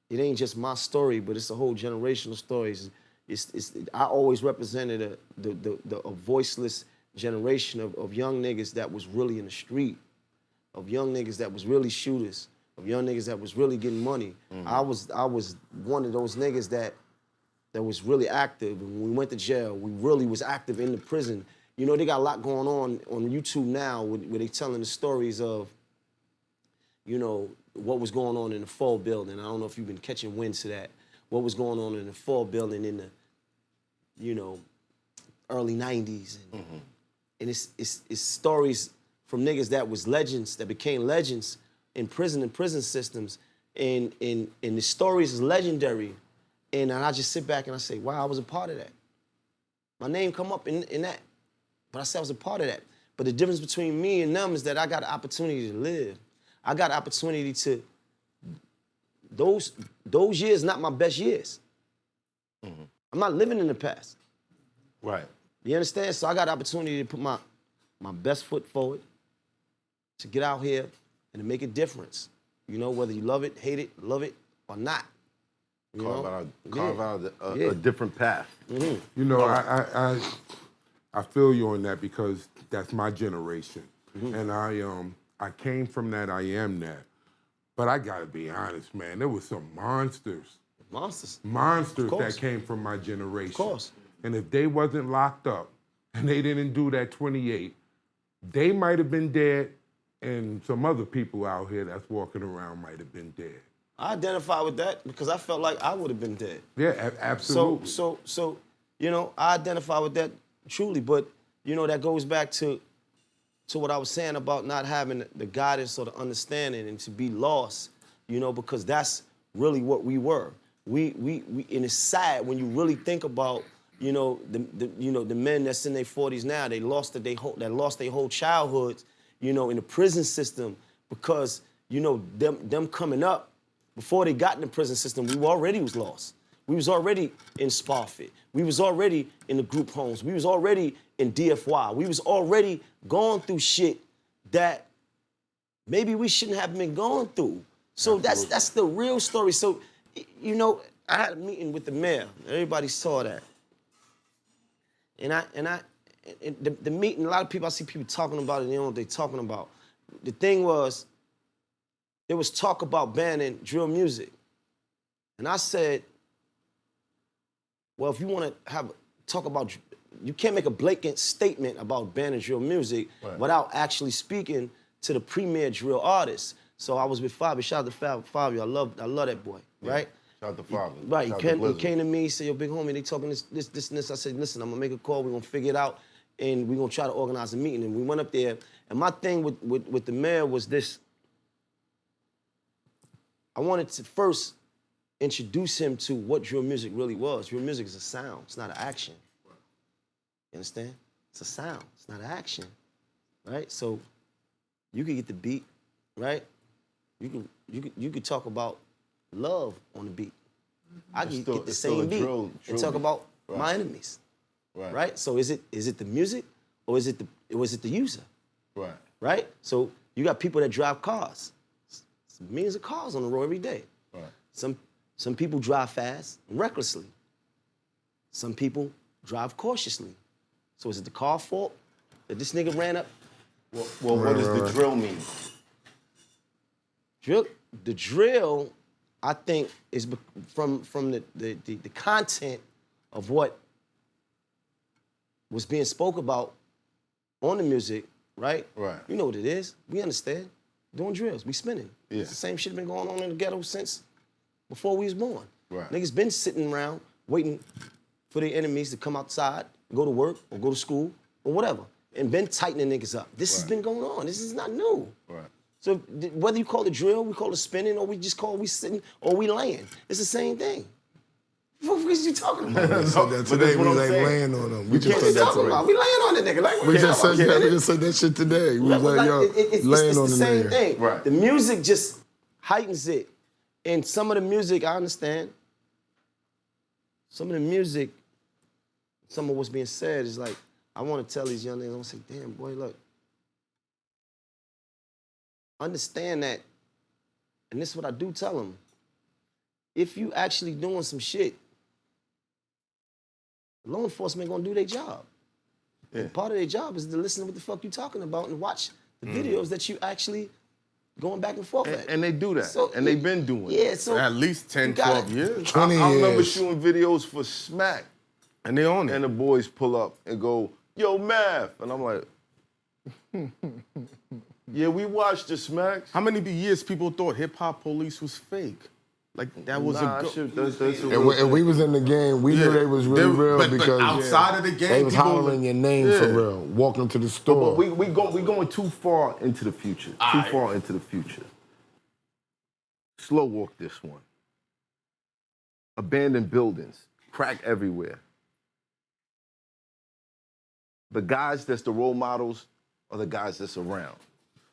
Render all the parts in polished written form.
it ain't just my story, but it's a whole generational story. I always represented a voiceless generation of young niggas that was really in the street, of young niggas that was really shooters, of young niggas that was really getting money. I was one of those niggas that was really active. And when we went to jail, we really was active in the prison. You know, they got a lot going on YouTube now where they telling the stories of, you know, what was going on in the Fall building. I don't know if you've been catching wind to that. What was going on in the Fall building in the, you know, early 90s. And it's stories from niggas that was legends, that became legends in prison and prison systems. And the stories is legendary. And I just sit back and I say, wow, I was a part of that. My name come up in that. But I said I was a part of that. But the difference between me and them is that I got the opportunity to live. I got the opportunity to, those years not my best years. I'm not living in the past. Right. You understand? So I got the opportunity to put my best foot forward, to get out here and to make a difference. You know, whether you love it, hate it, love it, or not. Carve out a different path. You know, I feel you on that because that's my generation. And I came from that, I am that. But I gotta be honest, man, there was some monsters. Monsters that came from my generation. Of course. And if they wasn't locked up and they didn't do that 28, they might have been dead, and some other people out here that's walking around might have been dead. I identify with that because I felt like I would have been dead. Yeah, absolutely. So, you know, I identify with that truly, but, you know, that goes back to what I was saying about not having the guidance or the understanding and to be lost, you know, because that's really what we were. We and it's sad when you really think about, you know, the men that's in their 40s now, they lost their whole childhoods, you know, in the prison system because, you know, them coming up, before they got in the prison system, we already was lost. We was already in Sparfit. We was already in the group homes. We was already in DFY. We was already going through shit that maybe we shouldn't have been going through. So that's the real story. So, you know, I had a meeting with the mayor. Everybody saw that. And the meeting, a lot of people, I see people talking about it, they don't know what they're talking about. The thing was, there was talk about banning drill music. And I said, well, if you want to talk about, you can't make a blatant statement about banning drill music without actually speaking to the premier drill artists. So I was with Fivio. Shout out to Fivio. I love that boy, right? Shout out to Fivio. Right, he came to me, he said, yo, big homie, they talking this, and this. I said, listen, I'm gonna make a call, we're gonna figure it out, and we're gonna try to organize a meeting. And we went up there, and my thing with the mayor was this. I wanted to first introduce him to what drill music really was. Drill music is a sound, it's not an action. You understand? It's a sound, it's not an action, right? So you could get the beat, right? You could talk about love on the beat. I can get the same beat and talk about my enemies, right? So is it the music or is it the user, right? So you got people that drive cars. Millions of cars on the road every day. Some people drive fast and recklessly. Some people drive cautiously. So is it the car fault that this nigga ran up? Well, what does the drill mean? The drill, I think, is from the content of what was being spoke about on the music, right? You know what it is. We understand. Doing drills, we spinning. It's the same shit been going on in the ghetto since before we was born. Niggas been sitting around waiting for their enemies to come outside, go to work or go to school or whatever, and been tightening niggas up. This has been going on. This is not new. So whether you call it drill, we call it spinning, or we just call it we sitting or we laying, it's the same thing. What are you talking about? Today we ain't laying on them. We just said that today. We laying on the nigga. Like, we just said that shit today. We was like, yo, laying on the nigga. It's the same thing. The music just heightens it. And some of the music, I understand. Some of the music, some of what's being said is like, I want to tell these young niggas, I want to say, damn, boy, look. Understand that, and this is what I do tell them. if you actually doing some shit, law enforcement gonna do their job. Yeah. And part of their job is to listen to what the fuck you talking about and watch the videos that you actually going back and forth at. And they do that. So, and they've been doing it. Yeah, so For at least 10, you gotta- 12 years. 20 I remember years. shooting videos for Smack, And they own it. and the boys pull up and go, "Yo, Math," and I'm like, "Yeah, we watched the Smacks." How many years people thought Hip Hop Police was fake? Like, that was Nah, a that's good... a And real when we was in the game, we knew they was really real but because outside of the game, they was people hollering your name for real, walking to the But store. we going too far into the future. Too far into the future. Slow walk this one. Abandoned buildings, crack everywhere. The guys that's the role models are the guys that's around.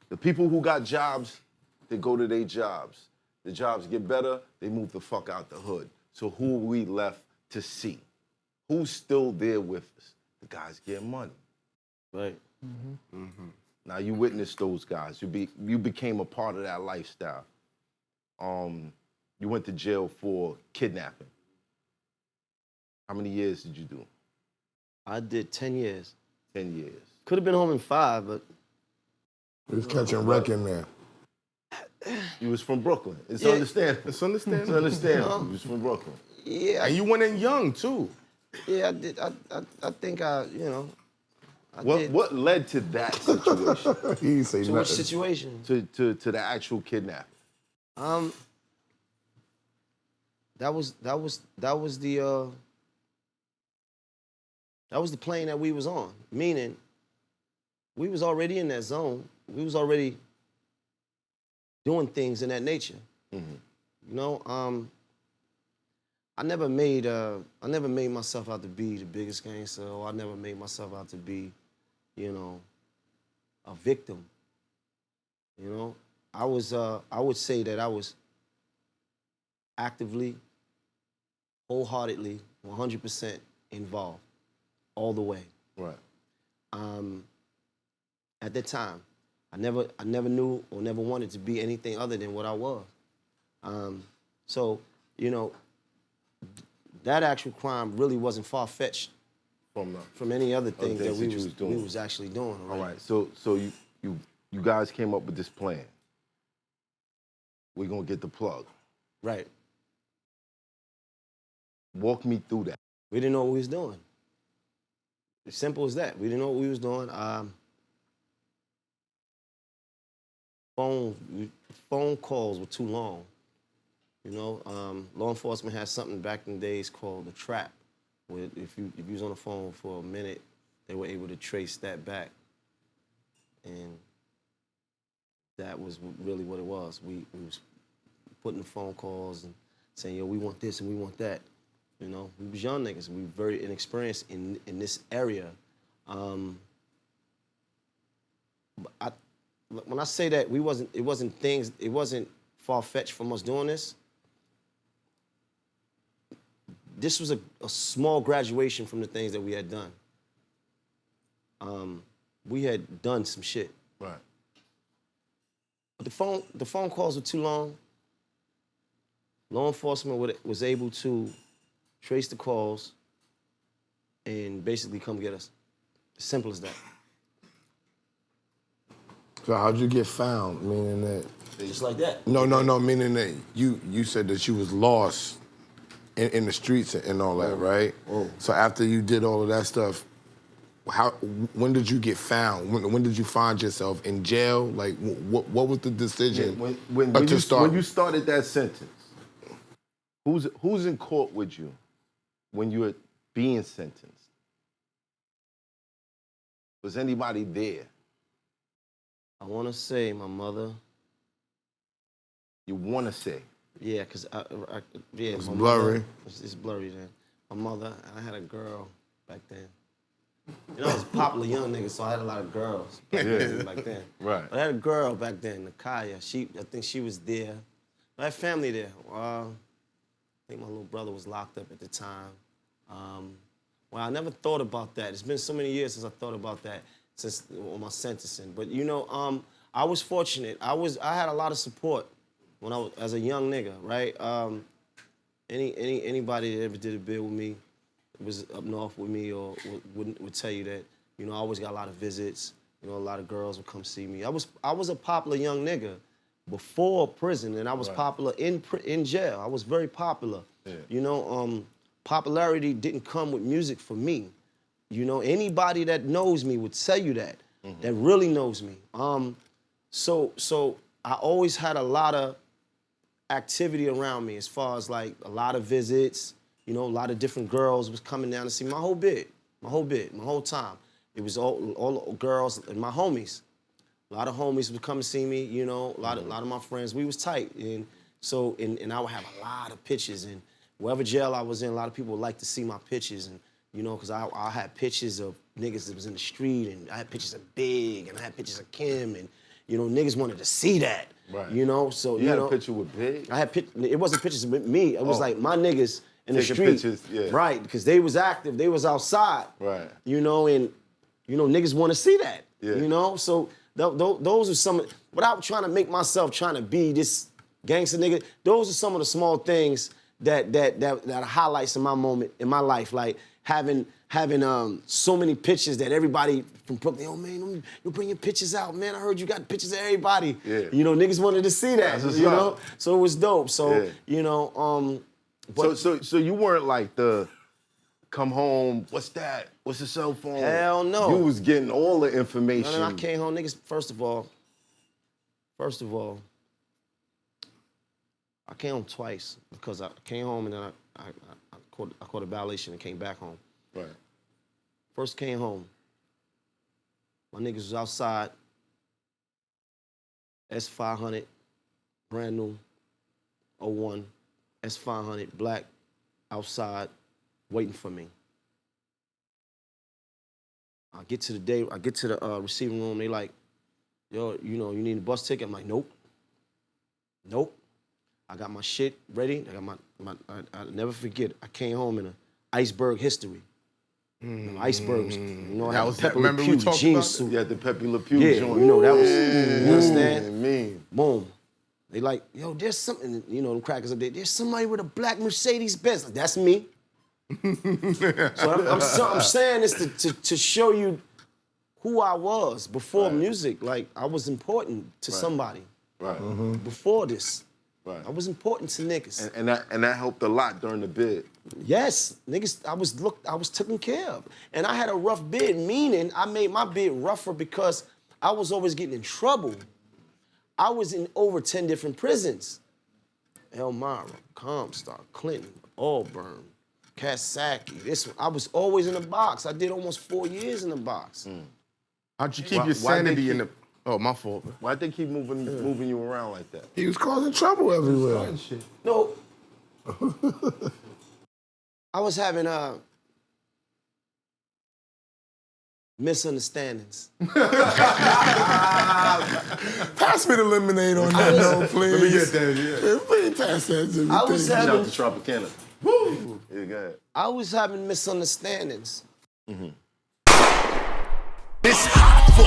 The people who got jobs, they go to their jobs. The jobs get better, they move the fuck out the hood. So who are we left to see? Who's still there with us? The guys getting money. Right. Now you witnessed those guys. You became a part of that lifestyle. You went to jail for kidnapping. How many years did you do? I did 10 years. 10 years. Could have been home in 5, but We was catching wreck in there. You was from Brooklyn. It's Yeah. understandable. It's understandable. It's understandable. You was from Brooklyn. yeah, And you went in young, too. yeah, I did. I think I did. What led to that situation? He didn't say To which nothing. situation? to the actual kidnapping? That was the plane that we was on. Meaning, we was already in that zone. We was already doing things in that nature. You know, I never made myself out to be the biggest gangster, or I never made myself out to be, you know, a victim. You know, I would say that I was actively, wholeheartedly, 100% involved, all the way. Right. At that time, I never knew or never wanted to be anything other than what I was. So, you know, that actual crime really wasn't far-fetched from any other thing that we was actually doing. All right. So you guys came up with this plan. We're gonna get the plug. Right. Walk me through that. We didn't know what we was doing. As simple as that. We didn't know what we was doing. Phone calls were too long. You know, law enforcement had something back in the days called the trap, where if you was on the phone for a minute, they were able to trace that back. And that was really what it was. We was putting the phone calls and saying, yo, we want this and we want that. You know, we was young niggas. We were very inexperienced in this area. When I say that it wasn't far-fetched from us doing this. This was a small graduation from the things that we had done. We had done some shit. Right. But the phone calls were too long. Law enforcement was able to trace the calls and basically come get us. Simple as that. So how'd you get found? Meaning that Just like that. no, meaning that you said that you was lost in the streets and all that, right? So after you did all of that stuff, when did you get found? When did you find yourself in jail? Like, what was the decision When you started that sentence, who's in court with you when you were being sentenced? Was anybody there? I want to say my mother. You want to say? Yeah, because It's my blurry. Mother, it's blurry then. My mother, and I had a girl back then. You know, I was a popular young nigga, so I had a lot of girls back then. Right. But I had a girl back then, Nakaya. I think she was there. I had family there. I think my little brother was locked up at the time. Well, I never thought about that. It's been so many years since I thought about that, since on my sentencing. But you know, I was fortunate. I had a lot of support when I was as a young nigga, right? Anybody that ever did a bid with me, was up north with me, or would tell you that, you know, I always got a lot of visits. You know, a lot of girls would come see me. I was a popular young nigga before prison, and I was popular in jail. I was very popular. Yeah. You know, popularity didn't come with music for me. You know, anybody that knows me would tell you that, that really knows me. So I always had a lot of activity around me, as far as like a lot of visits. You know, a lot of different girls was coming down to see my whole time. It was all girls and my homies. A lot of homies would come and see me, you know, a lot of my friends. We was tight. And so, and I would have a lot of pictures. And wherever jail I was in, a lot of people would like to see my pictures. And, you know, because I had pictures of niggas that was in the street, and I had pictures of Big, and I had pictures of Kim, and, you know, niggas wanted to see that. Right. You know, so, you had know, a picture with Big? I had it wasn't pictures with me. It was like my niggas in the street. Pictures, yeah. Right, because they was active. They was outside. Right. You know, and, you know, niggas want to see that. Yeah. You know, so those are some, without trying to make myself trying to be this gangster nigga, those are some of the small things that are highlights in my moment, in my life. Like having so many pictures that everybody from Brooklyn, oh man, you bring your pictures out, man. I heard you got pictures of everybody. Yeah. You know, niggas wanted to see that. You know, so it was dope. So you know, so you weren't like the come home, what's that? What's the cell phone? Hell no. You was getting all the information. No, I came home, niggas. First of all, I came home twice, because I came home and then I caught a violation and came back home. Right. First came home. My niggas was outside. S500, brand new, 01, S500, black, outside, waiting for me. I get to the receiving room, they like, yo, you know, you need a bus ticket? I'm like, nope. Nope. I got my shit ready. I got I'll never forget, I came home in an iceberg history. Icebergs, you know, that was Pepe remember Le Pew we talked jeans about suit. Yeah, the Pepe Le Pew joint. You know, that was, you understand? Mean. Boom. They like, yo, there's something, you know, them crackers up there, there's somebody with a black Mercedes Benz. Like, that's me. So I'm saying this to show you who I was before music. Like, I was important to somebody. Right. Before this. Right. I was important to niggas. And that helped a lot during the bid. Yes, niggas, I was taken care of. And I had a rough bid, meaning I made my bid rougher because I was always getting in trouble. I was in over 10 different prisons. Elmira, Comstock, Clinton, Auburn, Coxsackie. This one, I was always in the box. I did almost 4 years in the box. How'd you keep your sanity in the... Oh, my fault. Why'd they keep moving you around like that? He was causing trouble everywhere. No. I was having misunderstandings. Pass me the lemonade on that note, please. Let me get that, yeah. Please pass that to me. I was Shout having... out to Tropicana. Woo! Yeah, go ahead. I was having misunderstandings. It's hot for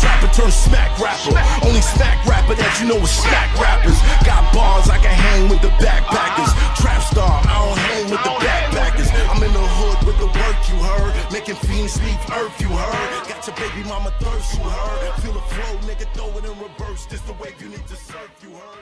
trapper turn smack rapper. Only smack rapper that you know is smack rappers. Got bars, I can hang with the backpackers. Trap star, I don't hang with the backpackers. I'm in the hood with the work, you heard. Making fiends leave earth, you heard. Got your baby mama thirst, you heard. Feel the flow, nigga, throw it in reverse. This the wave you need to surf, you heard.